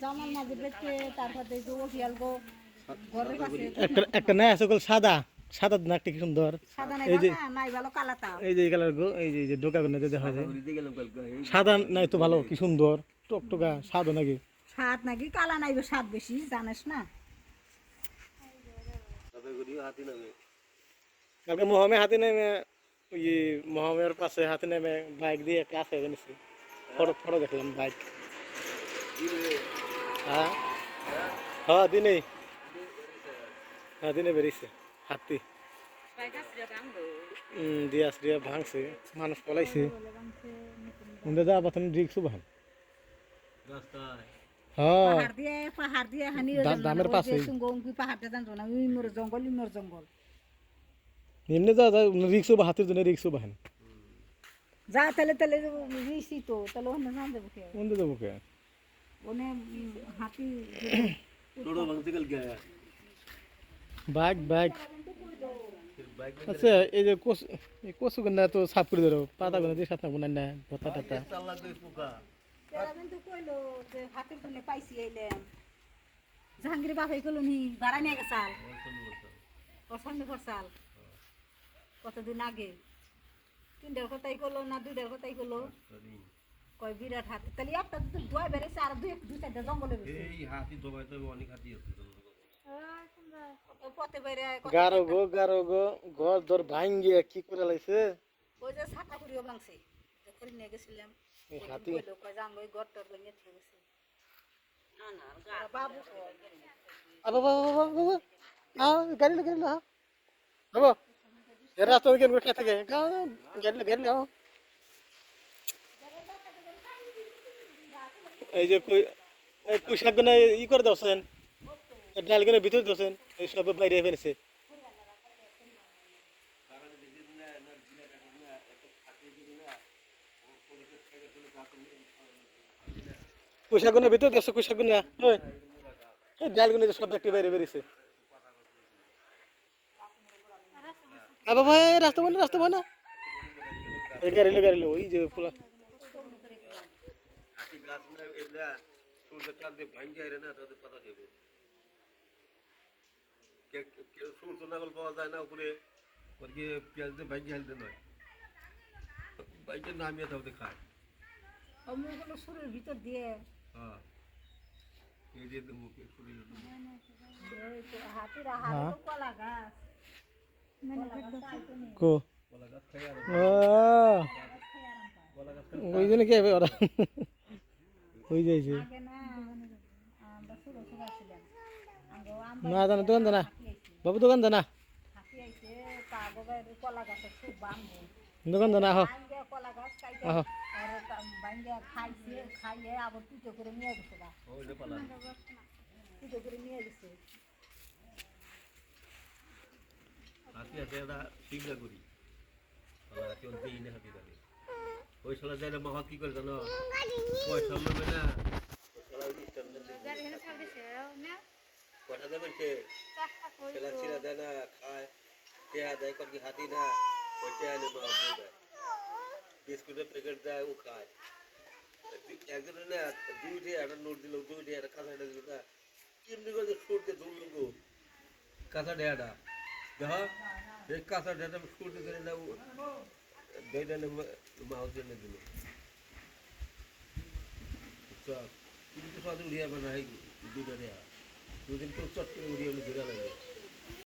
জামাল মাঝে বেঁচে তারপর দেখো ওকিয়াল গো ঘরের কাছে একটা একটা নাই আছে ওগুলো সাদা সাদা নাকটি কি সুন্দর সাদা নাই এই যে ভালো নাই ভালো কালাতা এই যে কালার গো এই যে ডোকা গুলো দেখা যায় সাদা নাই তো ভালো কি সুন্দর টকটকা সাদা নাকি স্বাদ নাকি কালা নাই স্বাদ বেশি জানিস না কালকে মহামে হাতে নেমে ওই মহামের পাশে হাতে নেমে বাইক দিয়ে একটা আসে জানিস ফটো ফটো দেখলাম বাইক হ্যাঁ হ্যাঁ দিনে বেরিয়েছে হাতি দিয়া শ্রিয়া ভাঙছে মানুষ পলাইছে উন্দে যা বাতন রিক্সও ভাঙ হ্যাঁ পাহাড় দিয়ে হানি দামের পাশে সুঙ্গি পাহাড়টা জানতো না ইমর জঙ্গল এমনি যা যা রিক্সও বা হাতির জন্য রিক্সও ভাঙ যা তাহলে তাহলে রিসি তো তাহলে ওখানে না যাবো কে উন্দে যাবো কে ওনে হাতি বাইক বাইক আচ্ছা এই যে কচু গন্ডা তো সাফ করে ধরো পাতা গন্ডা দিয়ে সাথে গুনা না ভত্তা টাতা তেরা কিন্তু কইলো যে হাতির জন্য পাইছি আইলাম জাহাঙ্গীর বাবাই কইলো নি ভাড়া নিয়ে গেছাল পছন্দ করছাল কতদিন আগে 3টার কথাই কইলো না 2টার কথাই কইলো কয় বিরাট হাতি তাহলে একটা তো দুই বেরেছে আর দুই চারটা জঙ্গলে বেরিয়েছে এই হাতি দবাই তো অনেক হাতি আছে পথে বাইরে গারো গো ঘর ধর ভাঙ্গিয়ে কি করে লাইছে ওই যে ছাতা করিও ভাঙছে করে নিয়ে গেছিলাম হাতি কয় জান ওই ঘরটার ভেঙে দিয়ে গেছে বাবু বাবা গাড়ি না বাবা এ রাস্তা কেন করে থেকে গাড়ি না এই যে পোশাক গুলো ই করে দছেন ডাল গুলো ভিতরে দছেন এই সব বাইরে ফেলেছে পোশাক গুলো ভিতরে দছে পোশাক গুলো এই ডাল গুলো সব একটি বাইরে বেরিয়েছে বাবা রাস্তা বানা এই গাড়ি ওই যে পোলা হাতি গাছ না এলা সূর্য চাঁদ দিয়ে ভাঙ্গি আইরে না তাদের পাতা দেবে সূর্য নাগল পাওয়া যায় না উপরে ওদিকে পেঁয়াজ দিয়ে ভাঙ্গি হালতে নয় বাইকের নামিয়ে তাহলে খায় অমুকগুলো সুরের ভিতর দিয়ে হ্যাঁ এই যে মুখে শরীর হাতিরা হাতে কলা গাছ কো কলা গাছ খাই আর ওই জন্য কি হবে ওরা ওই যাইছে না জানা দোকান জানা বাবু দোকান জানা দোকান জানা আহ কলা গাছ আহ খাইছে খাইয়ে আবার পিঠে করে নিয়ে গেছে পিঠে করে নিয়ে গেছে হাতি আছে এটা সিংহা করি কেউ দিই না হাতি থাকে ওই শালা যায় না মহা কি করে জানো পয়সা নেবে না কটা দেবেন সে ছেলা ছিলা দেয় না খায় টেহা দেয় কত কি হাতি না ওই টেহা নেই মহা দিয়ে দেয় বিস্কুটের প্যাকেট দেয় ও খায় একজনের না দুইটে একটা নোট দিল দুইটে একটা কাঁচা দিল না কেমনি করে সুরতে ধরল গো কাঁচা ডেয়াটা দেখ এই কাঁচা ডেয়াটা সুরতে ধরে না দুইটা মাউস জন্য দিল কিন্তু সব উড়িয়ে মানে দুইটা ডেয়া দুদিন কেউ চট করে উড়িয়ে ধরে